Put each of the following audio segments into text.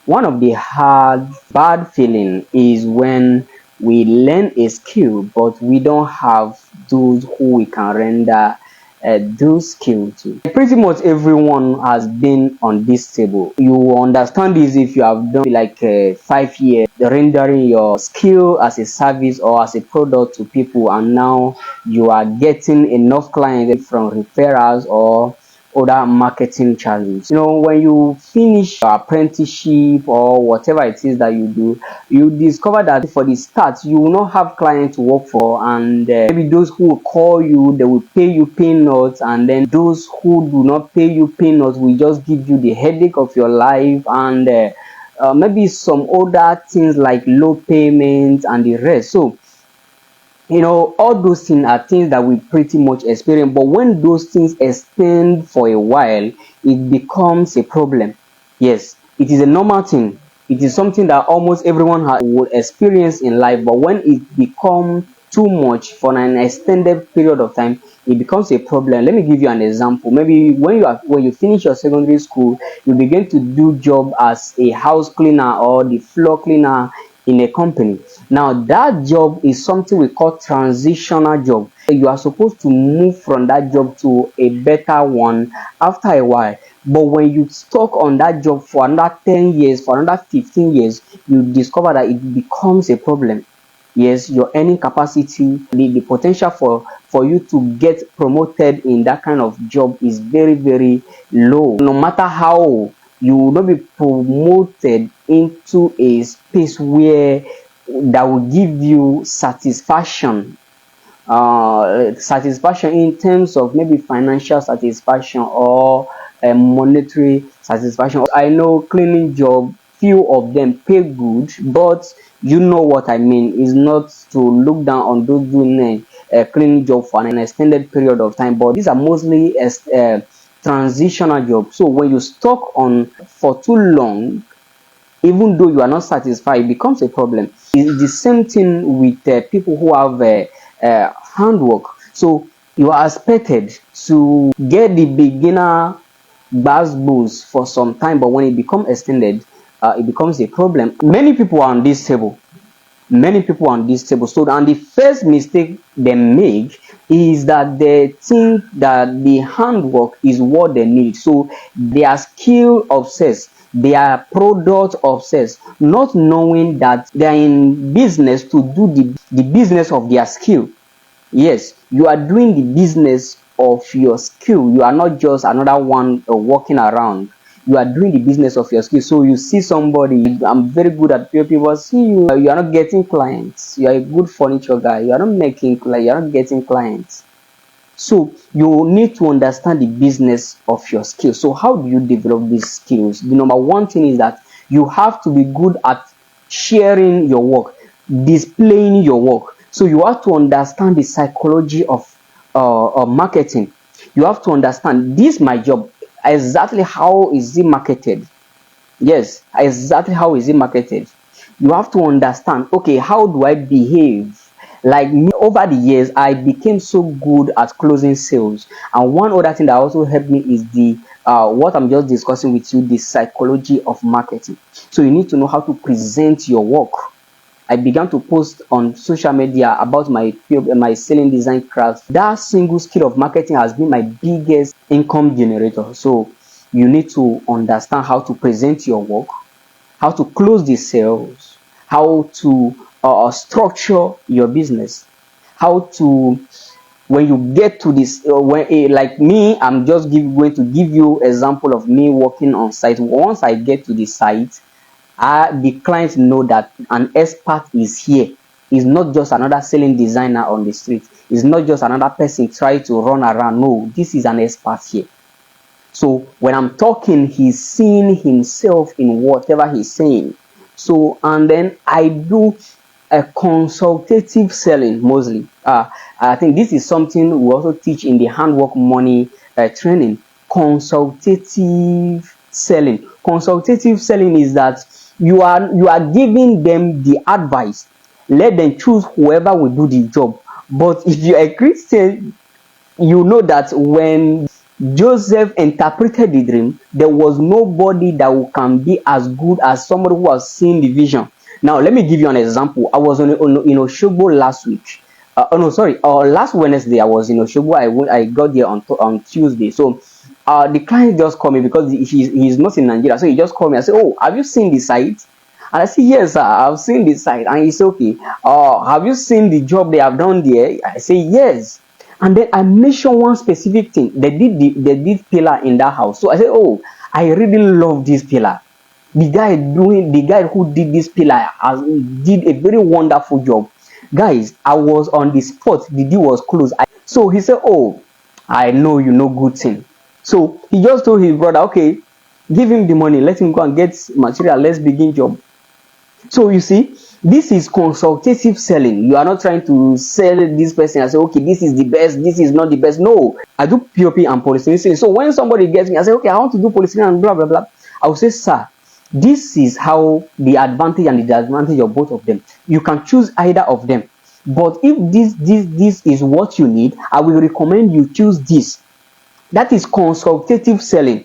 One of the bad feeling is when we learn a skill, but we don't have those who we can render those skills to. Pretty much everyone has been on this table. You understand this if you have done like 5 years rendering your skill as a service or as a product to people, and now you are getting enough clients from referrals or other marketing channels. When you finish your apprenticeship or whatever it is that you do, you discover that for the start you will not have clients to work for, and maybe those who will call you, they will pay you peanuts, and then those who do not pay you peanuts will just give you the headache of your life, and maybe some other things like low payments and the rest. So all those things are things that we pretty much experience, but when those things extend for a while, it becomes a problem. Yes, it is a normal thing. It is something that almost everyone would experience in life, but when it becomes too much for an extended period of time, it becomes a problem. Let me give you an example. Maybe when you finish your secondary school, you begin to do job as a house cleaner or the floor cleaner in a company. Now that job is something we call transitional job. You are supposed to move from that job to a better one after a while. But when you stuck on that job for another 10 years, for another 15 years, you discover that it becomes a problem. Yes, your earning capacity, the potential for you to get promoted in that kind of job is very, very low. No matter how, you will not be promoted into a space where that will give you satisfaction, satisfaction in terms of maybe financial satisfaction or monetary satisfaction. I know cleaning job, few of them pay good, but you know what I mean, is not to look down on those doing a cleaning job for an extended period of time, but these are mostly as transitional jobs. So when you stuck on for too long, even though you are not satisfied, it becomes a problem. It's the same thing with people who have handwork. So you are expected to get the beginner boost for some time, but when it becomes extended, it becomes a problem. Many people are on this table. Many people on this table. So, and the first mistake they make is that they think that the handwork is what they need. So they are skill obsessed, they are product obsessed, not knowing that they are in business to do the business of their skill. Yes, you are doing the business of your skill. You are not just another one walking around. You are doing the business of your skill. So you see somebody, I'm very good at POP, but see you are not getting clients. You are a good furniture guy. You are not making clients. You are not getting clients. So you need to understand the business of your skills. So how do you develop these skills? The number one thing is that you have to be good at sharing your work, displaying your work. So you have to understand the psychology of marketing. You have to understand this my job. Exactly how is it marketed? Yes, exactly how is it marketed? You have to understand, okay, how do I behave? Like me, over the years, I became so good at closing sales. And one other thing that also helped me is the what I'm just discussing with you, the psychology of marketing. So you need to know how to present your work. I began to post on social media about my selling design craft. That single skill of marketing has been my biggest income generator. So you need to understand how to present your work, how to close the sales, how to structure your business, how to, when you get to this, like me, I'm just going to give you example of me working on site. Once I get to the site, the clients know that an expert is here. It's not just another selling designer on the street. It's not just another person trying to run around. No, this is an expert here. So when I'm talking, he's seeing himself in whatever he's saying. So, and then I do a consultative selling mostly. I think this is something we also teach in the handwork money training. Consultative selling. Consultative selling is that you are giving them the advice. Let them choose whoever will do the job. But if you're a Christian, you know that when Joseph interpreted the dream. There was nobody that can be as good as somebody who has seen the vision. Now, let me give you an example. I was in Oshogbo last week. Oh no, sorry. Last Wednesday I was in Oshogbo. I got there on Tuesday. So, the client just called me because he's not in Nigeria. So he just called me and said, "Oh, have you seen the site?" And I said, "Yes, sir, I've seen the site." And he said, "Okay. Have you seen the job they have done there?" I say, "Yes." And then I mentioned one specific thing. They did pillar in that house. So I said, "Oh, I really love this pillar. The guy who did this pillar did a very wonderful job." Guys, I was on the spot. The deal was closed. So he said, "Oh, I know you know good thing." So he just told his brother, "Okay, give him the money. Let him go and get material. Let's begin job." So you see, this is consultative selling. You are not trying to sell this person and say, "Okay, this is the best, this is not the best." No, I do POP and polyclinic. So when somebody gets me, I say, "Okay, I want to do polyclinic and blah blah blah." I will say, "Sir, this is how the advantage and the disadvantage of both of them. You can choose either of them. But if this is what you need, I will recommend you choose this." That is consultative selling.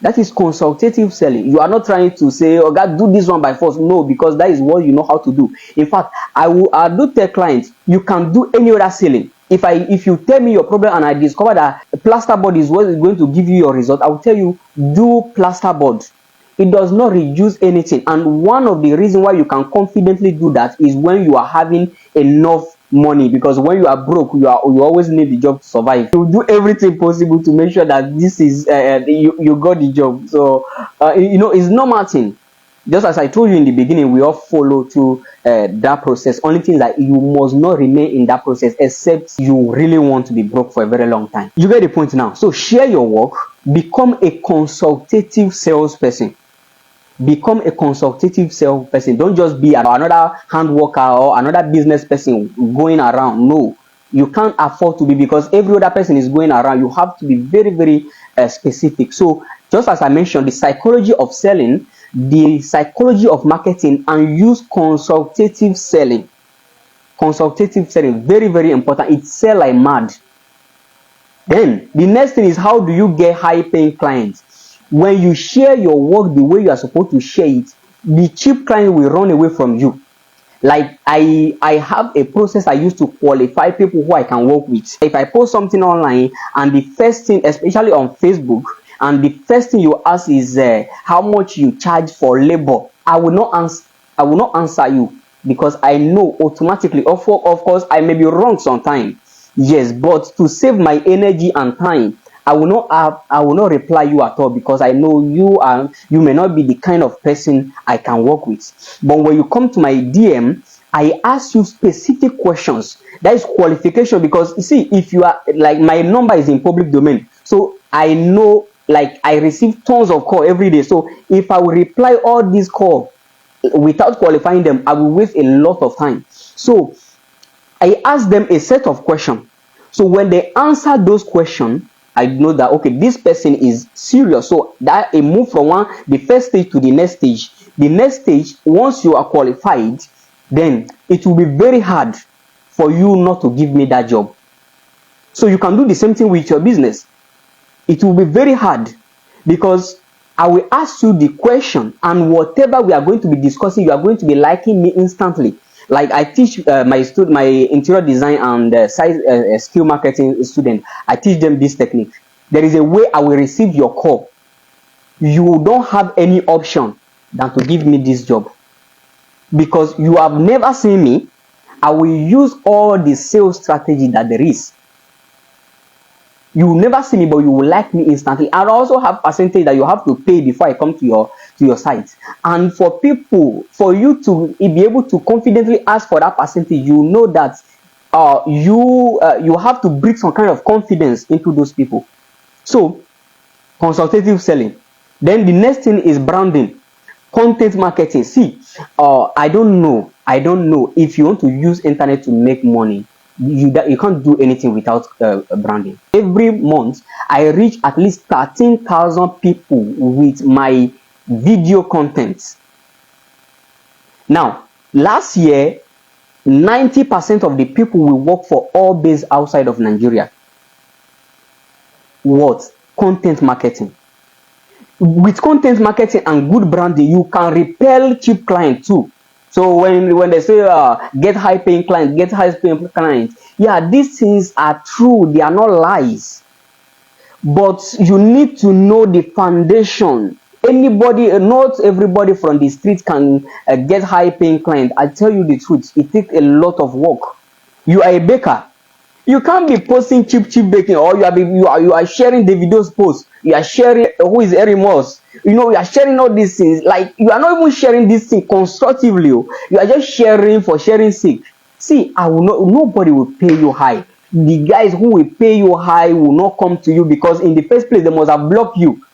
That is consultative selling. You are not trying to say, "Oh God, do this one by force." No, because that is what you know how to do. In fact, I do tell clients, you can do any other selling. If you tell me your problem and I discover that plasterboard is what is going to give you your result, I will tell you, do plasterboard. It does not reduce anything. And one of the reasons why you can confidently do that is when you are having enough money, because when you are broke, you always need the job to survive. You do everything possible to make sure that this is you got the job. So it's normal thing. Just as I told you in the beginning, we all follow through that process. Only thing that you must not remain in that process except you really want to be broke for a very long time. You get the point now. So share your work, become a consultative salesperson. Become a consultative salesperson. Don't just be another hand worker or another business person going around. No, you can't afford to be, because every other person is going around. You have to be very, very specific. So just as I mentioned, the psychology of selling, the psychology of marketing, and use consultative selling. Consultative selling, very, very important. It sell like mad. Then the next thing is, how do you get high paying clients? When you share your work the way you are supposed to share it, the cheap client will run away from you. Like I have a process I use to qualify people who I can work with. If I post something online and the first thing, especially on Facebook, and the first thing you ask is how much you charge for labor, I will not answer you, because I know automatically. Of course, I may be wrong sometimes. Yes, but to save my energy and time, I will not reply you at all, because I know you may not be the kind of person I can work with. But when you come to my DM, I ask you specific questions. That is qualification, because you see, if you are like, my number is in public domain, so I know, like, I receive tons of calls every day. So if I will reply all these calls without qualifying them, I will waste a lot of time. So I ask them a set of questions. So when they answer those questions, I know that, okay, this person is serious. So that a move from the first stage to the next stage. The next stage, once you are qualified, then it will be very hard for you not to give me that job. So you can do the same thing with your business. It will be very hard, because I will ask you the question, and whatever we are going to be discussing, you are going to be liking me instantly. Like I teach my interior design and skill marketing student. I teach them this technique. There is a way I will receive your call. You don't have any option than to give me this job, because you have never seen me. I will use all the sales strategy that there is. You will never see me, but you will like me instantly. And I also have percentage that you have to pay before I come to your site. And for you to be able to confidently ask for that percentage, you know that you have to bring some kind of confidence into those people. So consultative selling. Then the next thing is branding, content marketing. See, I don't know if you want to use internet to make money. You can't do anything without branding. Every month I reach at least 13,000 people with my video content. Now, last year 90% of the people we work for all based outside of Nigeria. what? Content marketing. With content marketing and good branding, you can repel cheap clients too. So when they say get high paying clients, get high paying clients, yeah, these things are true, they are not lies. But you need to know the foundation. Anybody, not everybody from the street can get high paying client. I tell you the truth, it takes a lot of work. You are a baker, you can't be posting cheap baking, or you are sharing the videos post, you are sharing who is Harry Moss, you are sharing all these things, like you are not even sharing this thing constructively. You are just sharing for sharing sake. See, I will not, nobody will pay you high. The guys who will pay you high will not come to you, because in the first place they must have blocked you.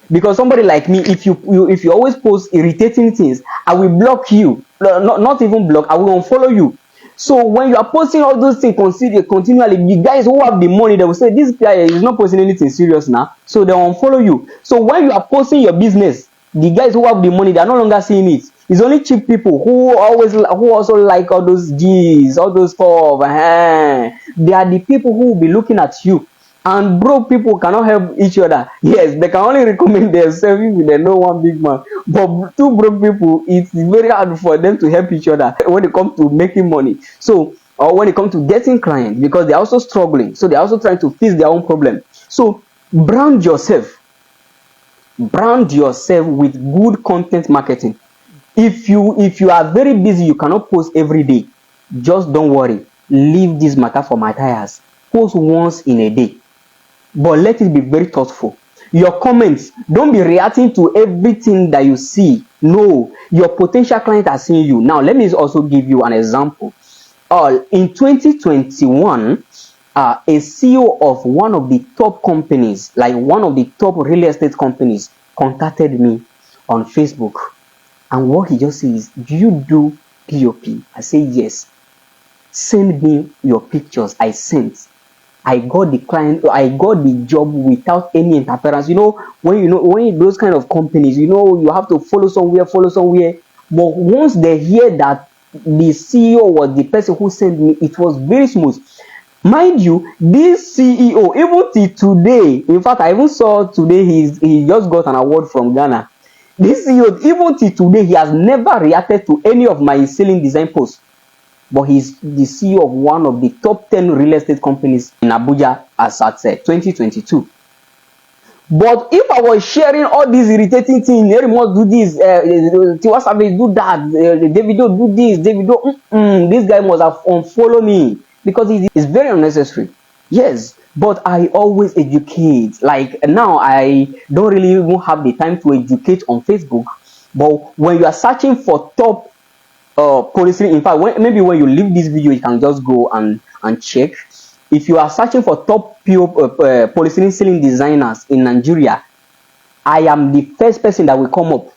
Because somebody like me, if you always post irritating things, I will block you. Not even block, I will unfollow you. So when you are posting all those things continually, the guys who have the money, they will say this guy is not posting anything serious now, so they will unfollow you. So when you are posting your business, the guys who have the money, they are no longer seeing it. It's only cheap people who also like all those G's, all those stuff. They are the people who will be looking at you. And broke people cannot help each other. Yes, they can only recommend themselves if they know one big man. But two broke people, it's very hard for them to help each other when it comes to making money. So, or when it comes to getting clients, because they're also struggling. So they're also trying to fix their own problem. So brand yourself. Brand yourself with good content marketing. If you are very busy, you cannot post every day. Just don't worry. Leave this matter for Matthias. Post once in a day. But let it be very thoughtful. Your comments, don't be reacting to everything that you see. No, your potential client are seeing you. Now, let me also give you an example. In 2021, a CEO of one of the top companies, like one of the top real estate companies, contacted me on Facebook. And what he just says, do you do POP? I say yes. Send me your pictures. I sent. I got the client, I got the job without any interference. When those kind of companies, you have to follow somewhere. But once they hear that the CEO was the person who sent me, it was very smooth. Mind you, this CEO, even till today, in fact, I even saw today he just got an award from Ghana. This CEO, even till today, he has never reacted to any of my selling design posts. But he's the CEO of one of the top 10 real estate companies in Abuja as at 2022. But if I was sharing all these irritating things, Harry must do this, Tiwa Savage do that, Davido do this, this guy must have unfollowed me, because it's very unnecessary. Yes, but I always educate. Like now, I don't really even have the time to educate on Facebook. But when you are searching for top policy, in fact, maybe when you leave this video, you can just go and check. If you are searching for top policy selling designers in Nigeria, I am the first person that will come up.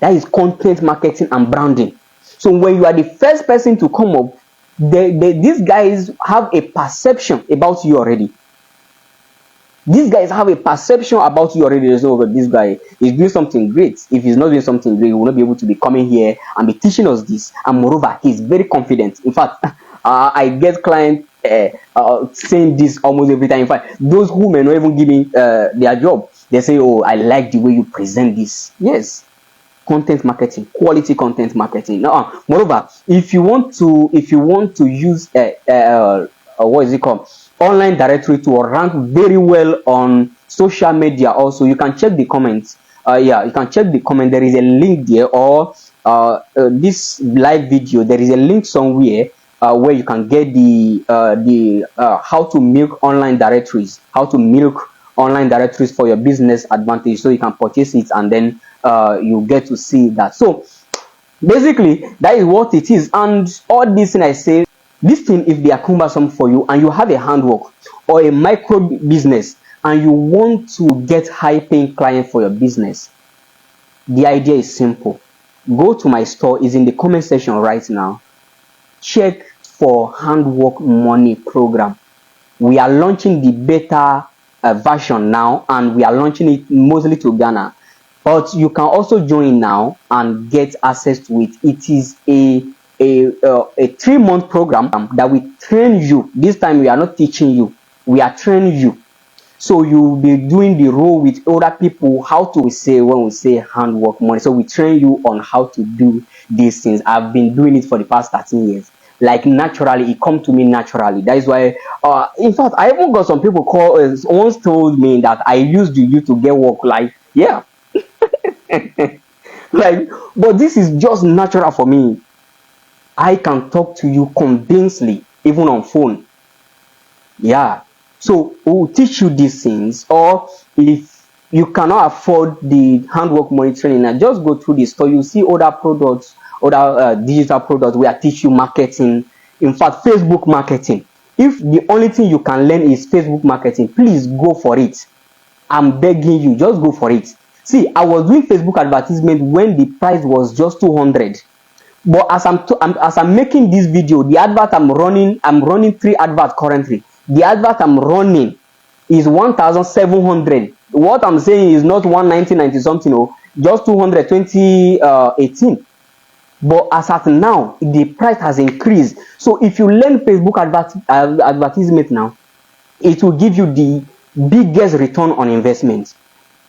That is content marketing and branding. So when you are the first person to come up, these guys have a perception about you already. These guys have a perception about you already. So this guy is doing something great. If he's not doing something great, he will not be able to be coming here and be teaching us this. And moreover, he's very confident. In fact, I get clients saying this almost every time. In fact, those who may not even give me their job, they say, "Oh, I like the way you present this." Yes, content marketing, quality content marketing. Now, moreover, if you want to use what is it called? Online directory to rank very well on social media, also you can check the comments. You can check the comment. There is a link there, or this live video, there is a link somewhere where you can get the how to milk online directories, for your business advantage, so you can purchase it and then you get to see that. So basically, that is what it is. And all this thing I say, this thing, if they are cumbersome for you and you have a handwork or a micro business and you want to get high paying client for your business, the idea is simple. Go to my store, is in the comment section right now. Check for handwork money program. We are launching the beta version now, and we are launching it mostly to Ghana. But you can also join now and get access to it. It is a a 3-month program that we train you. This time we are not teaching you, we are training you. So you'll be doing the role with other people, how to say when we say handwork money. So we train you on how to do these things. I've been doing it for the past 13 years. Like naturally, it come to me naturally. That is why, in fact, I even got some people call once told me that I used you to get work. Like, yeah, like, but this is just natural for me. I can talk to you convincingly, even on phone. Yeah. So we'll teach you these things, or if you cannot afford the handwork money training, and just go through the store. You see other products, other digital products where I teach you marketing. In fact, Facebook marketing. If the only thing you can learn is Facebook marketing, please go for it. I'm begging you, just go for it. See, I was doing Facebook advertisement when the price was just 200. But as I'm making this video, the advert I'm running 3 adverts currently. The advert I'm running is 1,700. What I'm saying is not 190 something, oh, just 220 18. But as at now, the price has increased. So if you learn Facebook advertisement now, it will give you the biggest return on investment.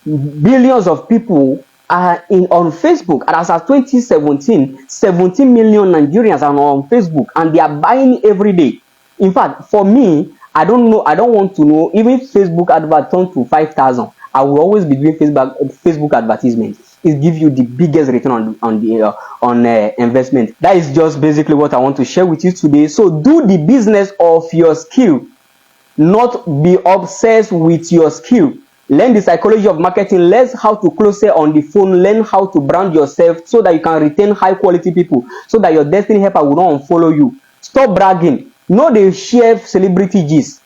Billions of people are on Facebook, and as of 2017, 17 million Nigerians are on Facebook, and they are buying every day. In fact, for me, I don't know, I don't want to know, even if Facebook advert turn to 5,000, I will always be doing Facebook advertisement. It gives you the biggest return on investment. That is just basically what I want to share with you today. So do the business of your skill, not be obsessed with your skill. Learn the psychology of marketing, learn how to close sale on the phone, learn how to brand yourself so that you can retain high quality people, so that your destiny helper will not unfollow you. Stop bragging. No, they share celebrity gist.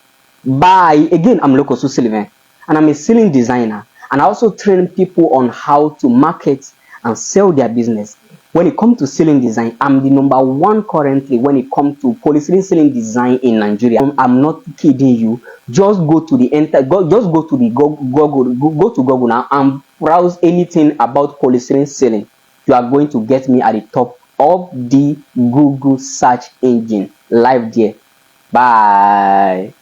Bye. Again, I'm Lokosu Sullivan, and I'm a ceiling designer, and I also train people on how to market and sell their business. When it comes to ceiling design, I'm the #1 currently when it comes to polyceiling ceiling design in Nigeria. I'm not kidding you. Just go to the go to Google now and browse anything about polyceiling ceiling. You are going to get me at the top of the Google search engine, live there. Bye.